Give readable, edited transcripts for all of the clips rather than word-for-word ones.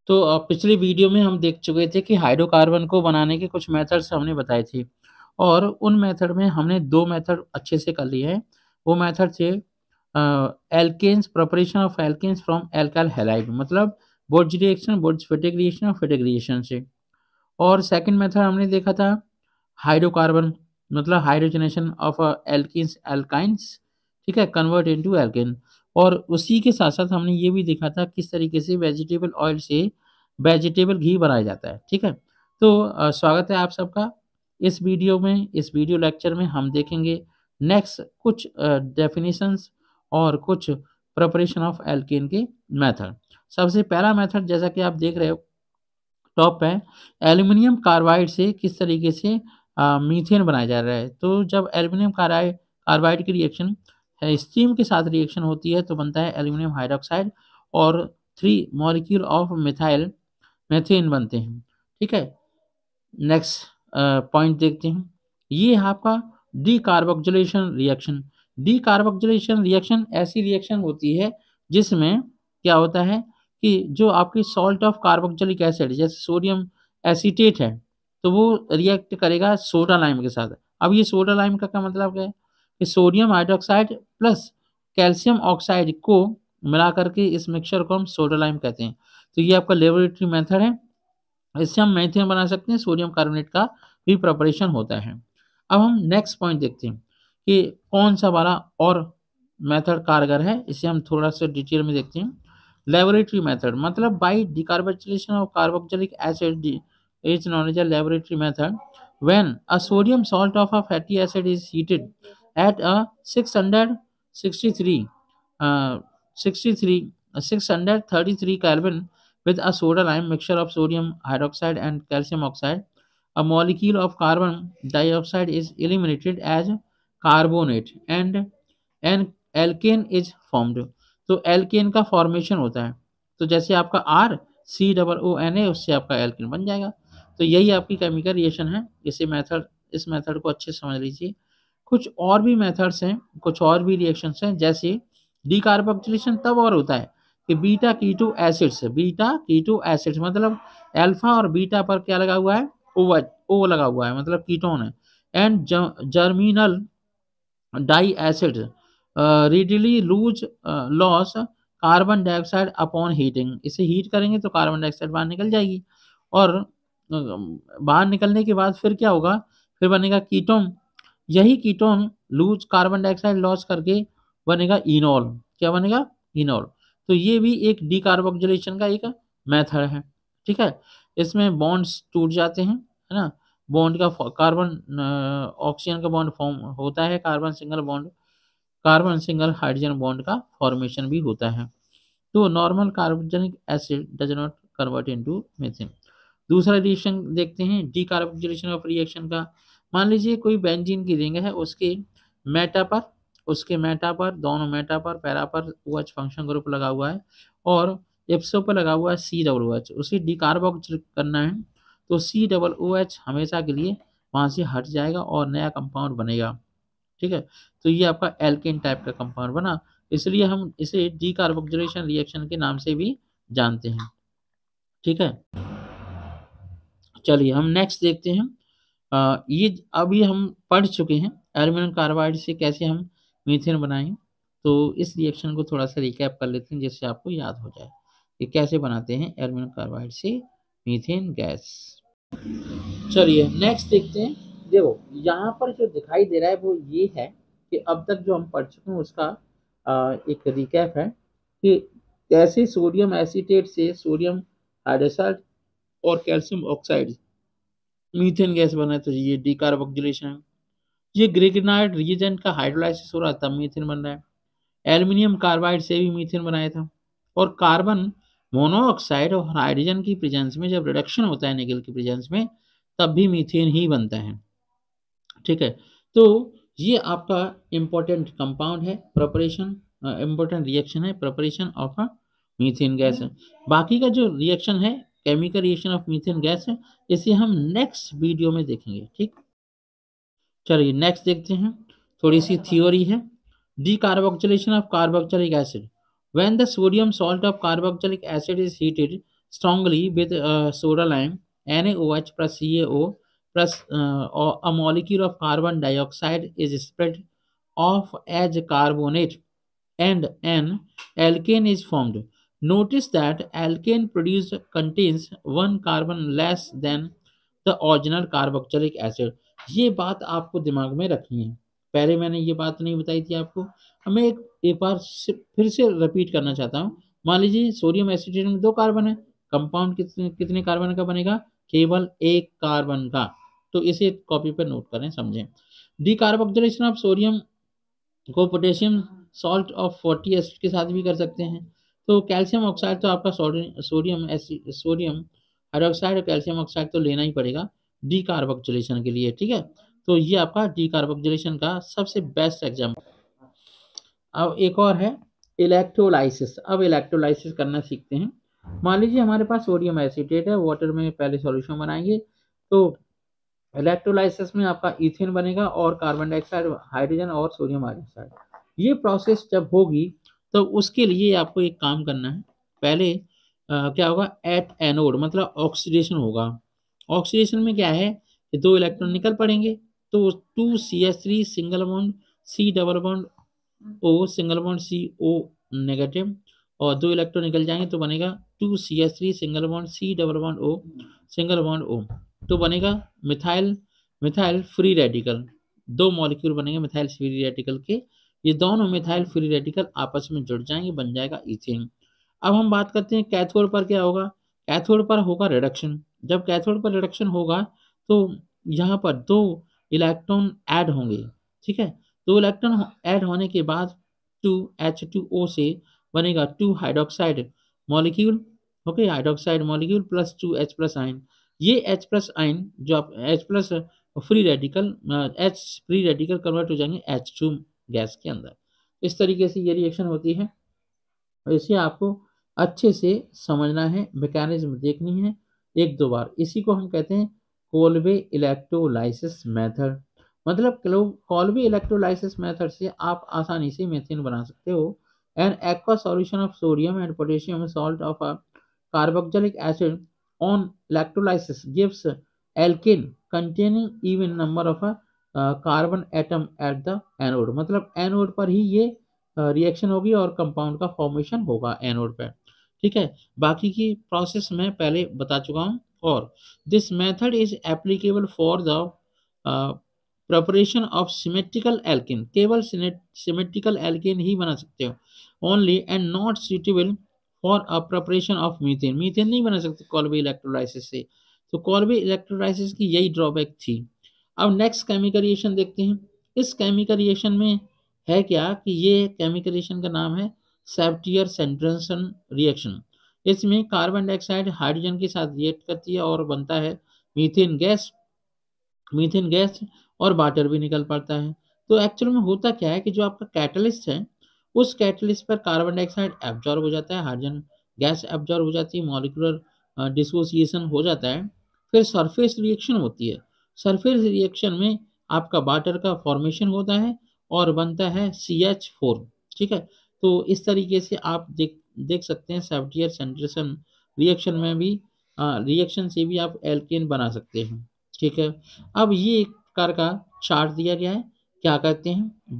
तो पिछली वीडियो में हम देख चुके थे कि हाइड्रोकार्बन को बनाने के कुछ मेथड्स हमने बताए थे और उन मेथड में हमने 2 मेथड अच्छे से कर लिए हैं। वो मेथड थे alkenes preparation of alkenes from alkyl halide मतलब बुर्ज रिएक्शन, बुर्ज-फिटिक रिएक्शन और फिटिक रिएक्शन से। और सेकंड मेथड हमने देखा था हाइड्रोकार्बन मतलब हाइड्रोजनेशन ऑफ एल्कीन्स एल्काइन्स, ठीक है, कन्वर्ट इनटू एल्केन। और उसी के साथ-साथ हमने ये भी देखा था किस तरीके से वेजिटेबल ऑयल से वेजिटेबल घी बनाया जाता है, ठीक है। तो स्वागत है आप सबका इस वीडियो में। इस वीडियो लेक्चर में हम देखेंगे नेक्स्ट कुछ डेफिनिशंस और कुछ प्रिपरेशन ऑफ एल्केन के मेथड। सबसे पहला मेथड जैसा कि आप देख रहे हो टॉप पे, एल्यूमीनियम कार्बाइड से किस तरीके से मीथेन बनाया जा रहा है। तो जब एल्यूमीनियम कार्बाइड की रिएक्शन स्टीम के साथ रिएक्शन होती है तो बनता है एल्यूमीनियम हाइड्रोक्साइड और 3 मॉलिक्यूल ऑफ मिथाइल मेथेन बनते हैं, ठीक है। नेक्स्ट पॉइंट देखते हैं। ये है आपका डीकार्बोक्जिलेशन रिएक्शन। डीकार्बोक्जिलेशन रिएक्शन ऐसी रिएक्शन होती है जिसमें क्या होता है कि जो आपकी सॉल्ट ऑफ कार्बोक्जिलिक एसिड जैसे सोडियम एसीटेट है, तो वो रिएक्ट करेगा सोडा लाइम के साथ। अब ये सोडा लाइम का क्या मतलब क्या है कि sodium hydroxide plus calcium oxide को मिला करके इस मिक्सचर को हम सोडा लाइम कहते हैं। तो ये आपका लेबोरेटरी मेथड है। इससे हम मेथेन बना सकते हैं, सोडियम कार्बोनेट का भी प्रिपरेशन होता है। अब हम नेक्स्ट पॉइंट देखते हैं कि कौन सा वाला और मेथड कारगर है, इसे हम थोड़ा सा डिटेल में देखते हैं। लेबोरेटरी मेथड मतलब by decarboxylation of carboxylic acid is known as a laboratory method when a sodium salt of a fatty acid is heated at a 663 63 633 Kelvin with a soda lime mixture of sodium hydroxide and calcium oxide. A molecule of carbon dioxide is eliminated as carbonate and an alkane is formed. तो alkane का formation होता है। तो जैसे आपका R C double O N A उससे आपका alkene बन जाएगा। तो यही आपकी केमिकल रिएक्शन है। इस मेथड को अच्छे से समझ लीजिए। कुछ और भी मेथड्स हैं, कुछ और भी रिएक्शंस हैं जैसे डीकार्बोक्सिलेशन तब और होता है कि बीटा कीटो एसिड्स मतलब अल्फा और बीटा पर क्या लगा हुआ है, ओ लगा हुआ है मतलब कीटोन है। And geminal di acid readily lose loss carbon dioxide upon heating. इसे हीट करेंगे तो कार्बन डाइऑक्साइड बाहर निकल जाएगी और बाहर निकलने के बाद फिर क्या होगा, फिर बनेगा कीटोन। यही ketone lose carbon dioxide loss करके बनेगा इनॉल। क्या बनेगा, इनॉल। तो ये भी एक डीकार्बोक्सिलेशन का एक मेथड है, ठीक है। इसमें बॉन्ड्स टूट जाते हैं, है ना। बॉन्ड का कार्बन ऑक्सीजन का बॉन्ड फॉर्म होता है, कार्बन सिंगल हाइड्रोजन बॉन्ड का फॉर्मेशन भी होता है। तो normal carbonic acid does not convert into methane. दूसरा रिएक्शन देखते हैं डीकार्बोक्सिलेशन ऑफ रिएक्शन का। मान लीजिए कोई बेंजीन की रिंग है, उसके मेटा पर दोनों मेटा पर पैरा पर OH फंक्शन ग्रुप लगा हुआ है और इप्सो पर लगा हुआ है COOH। उसे डीकार्बोक्सिल करना है तो COOH हमेशा के लिए वहां से हट जाएगा और नया कंपाउंड बनेगा, ठीक है। तो ये आपका एल्केन टाइप का कंपाउंड बना, इसलिए हम इसे डीकार्बोक्सिलेशन रिएक्शन के नाम से भी जानते हैं, ठीक है। चलिए हम नेक्स्ट देखते हैं। ये अभी हम पढ़ चुके हैं एल्यूमीनियम कार्बाइड से कैसे हम मीथेन बनाएं। तो इस रिएक्शन को थोड़ा सा रिकैप कर लेते हैं जिससे आपको याद हो जाए कि कैसे बनाते हैं एल्यूमीनियम कार्बाइड से मीथेन गैस। चलिए नेक्स्ट देखते हैं। देखो यहाँ पर जो दिखाई दे रहा है वो ये है कि अब तक जो हम पढ़ चुके हैं उसका एक रिकैप है कि कैसे सोडियम एसीटेट से सोडियम हाइड्रोक्साइड और कैल्शियम ऑक्साइड मीथेन गैस बना है। तो ये डीकार्बोक्सिलेशन है। ये ग्रिग्नाइट रिएजेंट का हाइड्रोलाइसिस हो रहा है तब मीथेन बन रहा है। एल्यूमिनियम कार्बाइड से भी मीथेन बनाया था और कार्बन मोनोऑक्साइड और हाइड्रोजन की प्रेजेंस में जब रिडक्शन होता है निकल की प्रेजेंस में तब भी मीथेन ही बनता है, ठीक है। तो ये आपका इम्पोर्टेंट कंपाउंड है, प्रिपरेशन इम्पोर्टेंट रिएक्शन है preparation of a methane gas है। बाकी का जो रिएक्शन है chemical reaction of methane gas है, इसे हम नेक्स्ट वीडियो में देखेंगे, ठीक। चलिए नेक्स्ट देखते हैं। थोड़ी सी थ्योरी है। Decarboxylation of carboxylic acid when the sodium salt of carboxylic acid is heated strongly with soda lime, NaOH plus CaO plus or a molecule of carbon dioxide is spread off as carbonate and an alkane is formed. Notice that alkane produced contains one carbon less than the original carboxylic acid. ये बात आपको दिमाग में रखनी है। पहले मैंने ये बात नहीं बताई थी आपको। अब मैं एक बार फिर से रिपीट करना चाहता हूँ। मान लीजिए सोडियम एसिटेट में दो कार्बन है, कंपाउंड कितने कितने कार्बन का बनेगा? केवल एक कार्बन का। तो इसे कॉपी पर नोट करें, समझें। डीकार्बोक्सिलेशन ऑफ सोडियम को पोटेशियम सॉल्ट ऑफ 40 एसिड के साथ भी कर सकते हैं। तो कैल्शियम ऑक्साइड तो आपका सोडियम हाइड्रोक्साइड और कैल्शियम ऑक्साइड तो लेना ही पड़ेगा डीकार्बोक्सिलेशन के लिए, ठीक है। तो ये आपका डीकार्बोक्सिलेशन का सबसे बेस्ट एग्जाम्पल। अब एक और है इलेक्ट्रोलाइसिस। अब इलेक्ट्रोलाइसिस करना सीखते हैं। मान लीजिए हमारे पास सोडियम एसिटेट है, वाटर में पहले सॉल्यूशन बनाएंगे। तो इलेक्ट्रोलाइसिस में आपका इथेन बनेगा और कार्बन डाइऑक्साइड, हाइड्रोजन और सोडियम हाइड्रोक्साइड। ये प्रोसेस जब होगी तो उसके लिए आपको एक काम करना है। पहले क्या होगा? एट एनोड मतलब ऑक्सीडेशन होगा। ऑक्सीडेशन में क्या है कि दो इलेक्ट्रॉन निकल पड़ेंगे। तो 2CH3 single bond C double bond O single bond C O negative, और दो इलेक्ट्रॉन निकल जाएंगे तो बनेगा 2CH3 single bond C double bond O single bond O। तो बनेगा मिथाइल मिथाइल फ्री रेडिकल। दो मॉलिक्यूल बनेंगे मिथाइल फ्री रेडिकल के। ये दोनों मिथाइल फ्री रेडिकल आपस में जुड़ जाएंगे, बन जाएगा इथेन। अब हम बात करते हैं कैथोड पर क्या होगा। कैथोड पर होगा रिडक्शन। जब कैथोड पर रिडक्शन होगा तो यहाँ पर दो इलेक्ट्रॉन ऐड होंगे, ठीक है। दो इलेक्ट्रॉन ऐड होने के बाद 2H2O से बनेगा 2 hydroxide molecule. Okay, hydroxide molecule plus 2H plus ion. ये H प्लस आयन जो आप H plus free radical, H free radical convert हो जाएंगे H2 गैस के अंदर। इस तरीके से ये रिएक्शन होती है। इसे आपको अच्छे से समझना है, मैकेनिज्म देखनी है एक दो बार। इसी को हम कहते हैं कोल्बे इलेक्ट्रोलाइसिस मेथड। मतलब कोल्बे इलेक्ट्रोलाइसिस मेथड से आप आसानी से मीथेन बना सकते हो। An aqua solution of sodium and potassium salt of a carboxylic acid on electrolysis gives alkane containing even number of carbon atom at the anode. मतलब anode पर ही ये रिएक्शन होगी और कंपाउंड का फॉर्मेशन होगा एनोड पे, ठीक है। बाकी की प्रोसेस मैं पहले बता चुका हूँ। और this method is applicable for the preparation of symmetrical alkane. केवल सिमेट्रिकल एल्केन ही बना सकते हो only, and not suitable for a preparation of methane. Methane नहीं बना सकते कोल्बे इलेक्ट्रोलाइसिस से। तो कोल्बे इलेक्ट्रोलाइसिस की यही ड्रॉबैक थी। अब नेक्स्ट केमिकल रिएक्शन देखते हैं। इस केमिकल रिएक्शन में है क्या कि ये केमिकल रिएक्शन का नाम है सैवटियर सेंट्रेंसन रिएक्शन। इसमें कार्बन डाइऑक्साइड हाइड्रोजन के साथ रिएक्ट करती है और बनता है मीथेन गैस। मीथेन गैस और वाटर भी निकल पड़ता है। तो एक्चुअल में होता क्या है कि जो आपका कैटलिस्ट है उस कैटलिस्ट पर कार्बन डाइऑक्साइड एब्जॉर्ब हो जाता है, हाइड्रोजन गैस एब्जॉर्ब हो जाती है, मॉलिक्यूलर डिसोसिएशन हो जाता है। फिर सरफेस रिएक्शन होती है। सरफेस रिएक्शन में आपका वाटर का फॉर्मेशन होता है और बनता है CH4, ठीक है। तो इस तरीके से आप देख देख सकते हैं सैवटियर सेंट्रेशन रिएक्शन में भी रिएक्शन से भी आप एल्केन बना सकते हैं, ठीक है। अब ये एक प्रकार का चार्ट दिया गया है। क्या करते हैं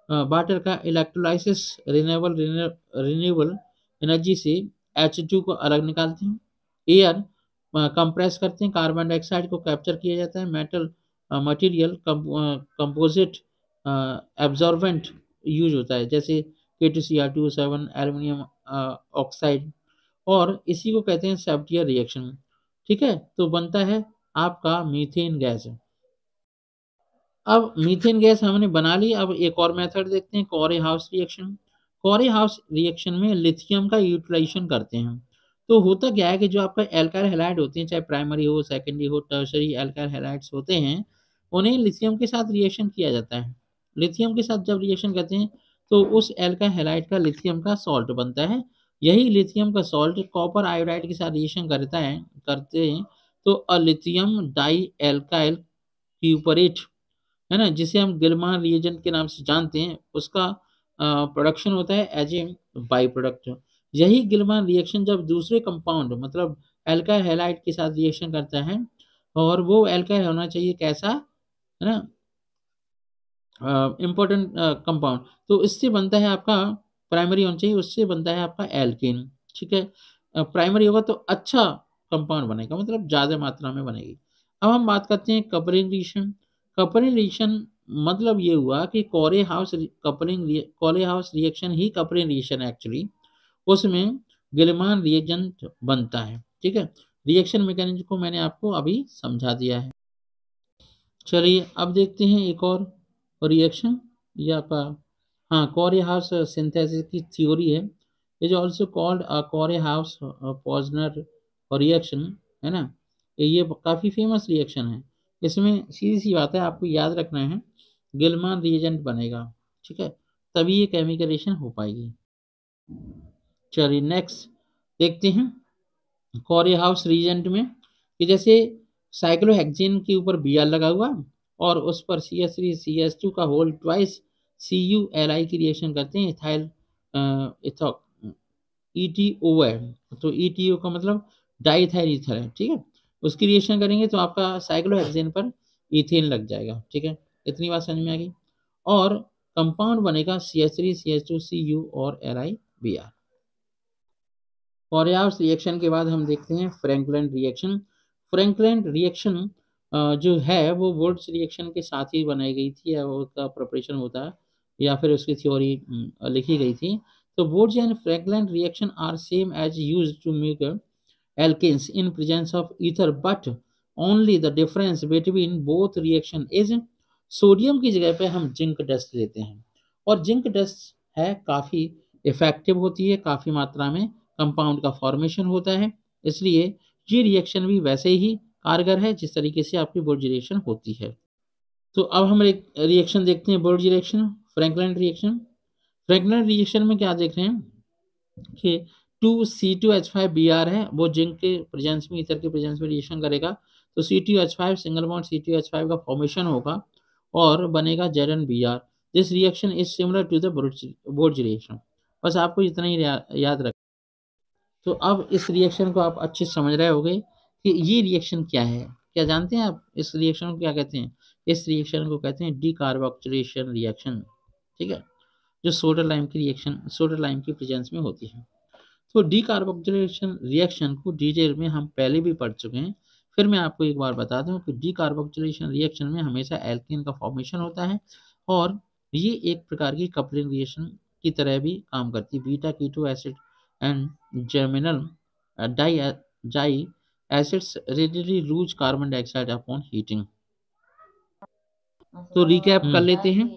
वाटर का इलेक्ट्रोलाइसिस रिन्यूएबल एनर्जी से H2 को अलग निकालते हैं। एयर कंप्रेस करते हैं, कार्बन डाइऑक्साइड को कैप्चर किया जाता है। मटेरियल कंपोजिट एब्जॉर्बेंट यूज होता है, जैसे K2Cr2 7 एल्यूमिनियम ऑक्साइड, और इसी को कहते हैं सैवटियर रिएक्शन, ठीक है। तो बनता है आपका मीथेन गैस। अब मीथेन गैस हमने बना ली। अब एक और मेथड देखते हैं, कॉरे हाउस रिएक्शन। कॉरे हाउस रिएक्शन में लिथियम का यूटिलाइजेशन करते हैं। तो होता क्या है कि जो आपका एल्काइल हैलाइड होते हैं, चाहे प्राइमरी हो, सेकेंडरी हो, टर्शरी एल्काइल हैलाइड्स होते हैं, उन्हें लिथियम के साथ रिएक्शन किया जाता है। लिथियम के साथ जब रिएक्शन करते हैं तो उस एल्काइल हैलाइड का लिथियम का सॉल्ट बनता है। यही लिथियम का सॉल्ट कॉपर आयोडाइड के साथ रिएक्शन करते हैं तो लिथियम डाई एल्काइल क्यूपरेट, है ना, जिसे हम गिलमान रिएजेंट के नाम से जानते हैं, उसका प्रोडक्शन होता है एज ए बाई प्रोडक्ट। यही गिलमान रिएक्शन जब दूसरे कंपाउंड मतलब एल्काइल हैलाइड के साथ रिएक्शन करता है, और वो एल्काइल होना चाहिए कैसा, है ना, इम्पोर्टेंट कंपाउंड, तो इससे बनता है आपका प्राइमरी होना चाहिए, उससे बनता है आपका एल्केन। ठीक है, प्राइमरी होगा तो अच्छा कंपाउंड बनेगा, मतलब ज़्यादा मात्रा में बनेगी। अब हम बात करते हैं कपलिंग रिएक्शन। कपलिंग रिएक्शन मतलब ये हुआ कि कोरे हाउस रिएक्शन ही कपलिंग रिएक्शन एक्चुअली, उसमें गिलमान रिएजेंट बनता है। ठीक है, रिएक्शन मैकेनिज्म को मैंने आपको अभी समझा दिया है। चलिए अब देखते हैं एक और रिएक्शन, ये आपका, हाँ, कोरे हाउस सिंथेसिस की थ्योरी है। Is also called a Corey House पॉजनर reaction, है ना। ये काफ़ी फेमस रिएक्शन है। इसमें सीधी सी बात है, आपको याद रखना है, गिलमान रिएजेंट बनेगा। ठीक है, तभी ये केमिकल रिएक्शन हो पाएगी। चलिए नेक्स्ट देखते हैं कोरे हाउस रीजेंट में, कि जैसे साइक्लोहेक्सेन के ऊपर बी आर लगा हुआ और उस पर CH3CH2 का होल ट्वाइस CuLi की रिएक्शन करते हैं, इथाइल इथो ETO है, तो ETO का मतलब डाई इथाइल ईथर है। ठीक है, उसकी रिएक्शन करेंगे तो आपका साइक्लोहेक्सेन पर इथेन लग जाएगा। ठीक है, इतनी बात समझ में आ गई। और कंपाउंड बनेगा CH3CH2Cu और LiBr। कोरियाव्स रिएक्शन के बाद हम देखते हैं फ्रैंकलिन रिएक्शन। फ्रैंकलिन रिएक्शन जो है वो वुड्स रिएक्शन के साथ ही बनाई गई थी, या उसका प्रिपरेशन होता है, या फिर उसकी थ्योरी लिखी गई थी। तो Wurtz and Frankland reaction are same as used to make alkanes in presence of ether, but only the difference between both reaction is sodium की जगह पे हम जिंक डस्ट लेते हैं, और जिंक डस्ट है काफ़ी इफेक्टिव होती है, काफ़ी मात्रा में कंपाउंड का फॉर्मेशन होता है, इसलिए ये रिएक्शन भी वैसे ही कारगर है जिस तरीके से आपकी बुर्ज रिएक्शन होती है। तो अब हम एक रिएक्शन देखते हैं, बुर्ज reaction, Frankland reaction. Frankland reaction में क्या देख रहे हैं कि 2C2H5Br है, वो जिंक के प्रेजेंस में, ईथर के प्रेजेंस में रिएक्शन करेगा, तो C2H5 सिंगल बॉन्ड C2H5 का फॉर्मेशन होगा और बनेगा ZnBr। This reaction is similar to the बोर्ज रिएक्शन। बस आपको इतना ही याद रख। तो अब इस रिएक्शन को आप अच्छे से समझ रहे होंगे कि ये रिएक्शन क्या है। क्या जानते हैं आप इस रिएक्शन को क्या कहते हैं? इस रिएक्शन को कहते हैं डीकार्बोक्सिलेशन रिएक्शन। ठीक है, जो सोडा लाइम की रिएक्शन, सोडा लाइम की प्रेजेंस में होती है। तो डीकार्बोक्सिलेशन रिएक्शन को डिटेल में हम पहले भी पढ़ चुके हैं, फिर मैं आपको एक बार बता दूं कि डीकार्बोक्सिलेशन रिएक्शन में हमेशा एल्केन का फॉर्मेशन होता है, और ये एक प्रकार की कपलिंग रिएक्शन की तरह भी काम करती है। Beta keto acid and geminal di di acids readily lose carbon dioxide upon heating. तो रिकैप कर लेते हैं।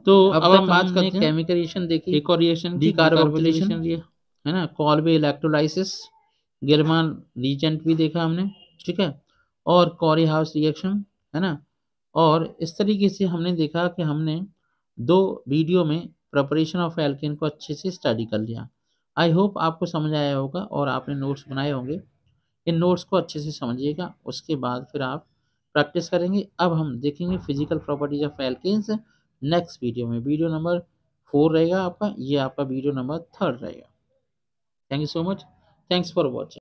तो अब हम बात करते हैं केमिकल रिएक्शन देखिए, एक और रिएक्शन डीकार्बोक्सिलेशन, है ना, कॉल्बे इलेक्ट्रोलाइसिस, गिलमान रीजेंट भी देखा हमने। ठीक है, और कोरे हाउस रिएक्शन, है ना। और इस तरीके से हमने देखा कि हमने दो वीडियो में प्रिपरेशन ऑफ एल्केन को अच्छे से स्टडी कर लिया। आई होप आपको समझ आया होगा और आपने नोट्स बनाए होंगे। इन नोट्स को अच्छे से समझिएगा, उसके बाद फिर आप प्रैक्टिस करेंगे। अब हम देखेंगे physical properties of alkanes next video में। वीडियो नंबर 4 रहेगा आपका, ये आपका वीडियो नंबर 3 रहेगा। Thank you so much, thanks for watching.